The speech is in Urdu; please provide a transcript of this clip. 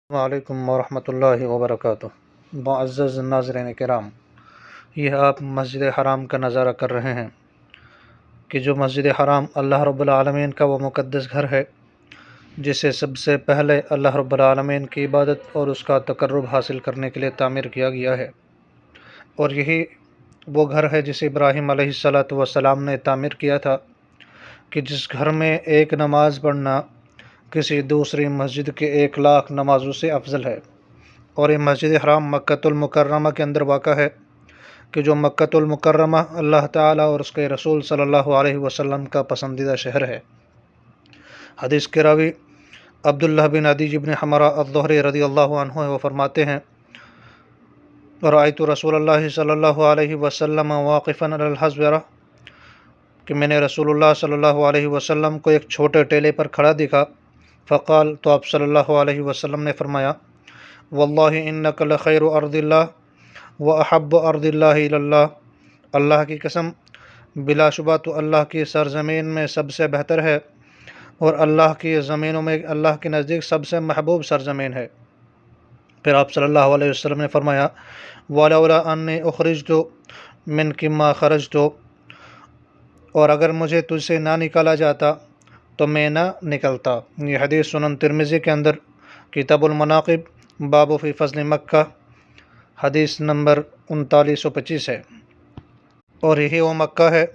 وعلیکم ورحمۃ اللہ وبرکاتہ۔ معزز ناظرین کرام، یہ آپ مسجد حرام کا نظارہ کر رہے ہیں کہ جو مسجد حرام اللہ رب العالمین کا وہ مقدس گھر ہے جسے سب سے پہلے اللہ رب العالمین کی عبادت اور اس کا تقرب حاصل کرنے کے لیے تعمیر کیا گیا ہے، اور یہی وہ گھر ہے جسے ابراہیم علیہ السلام نے تعمیر کیا تھا کہ جس گھر میں ایک نماز پڑھنا کسی دوسری مسجد کے 1,00,000 نمازوں سے افضل ہے۔ اور یہ مسجد حرام مکۃ المکرمہ کے اندر واقع ہے کہ جو مکۃ المکرمہ اللہ تعالیٰ اور اس کے رسول صلی اللہ علیہ وسلم کا پسندیدہ شہر ہے۔ حدیث کے راوی عبداللہ بن عدی بن حمرہ الظہری رضی اللہ عنہ وہ فرماتے ہیں، رأیت رسول اللہ صلی اللہ علیہ وسلم واقفا علی الحجرہ، کہ میں نے رسول اللہ صلی اللہ علیہ وسلم کو ایک چھوٹے ٹیلے پر کھڑا دیکھا۔ فقال، تو آپ صلی اللہ علیہ وسلم نے فرمایا، واللہ انک لخیر ارض اللہ واحب ارض اللہ الی اللہ، اللہ کی قسم بلا شبہ تو اللہ کی سرزمین میں سب سے بہتر ہے اور اللہ کی زمینوں میں اللہ کے نزدیک سب سے محبوب سرزمین ہے۔ پھر آپ صلی اللہ علیہ وسلم نے فرمایا، ولولا انی اخرجت منک ما خرجت، اور اگر مجھے تجھ سے نہ نکالا جاتا تو میں نہ نکلتا۔ یہ حدیث سنن ترمذی کے اندر کتاب المناقب باب فی فضل مکہ حدیث نمبر 3925 ہے، اور یہی وہ مکہ ہے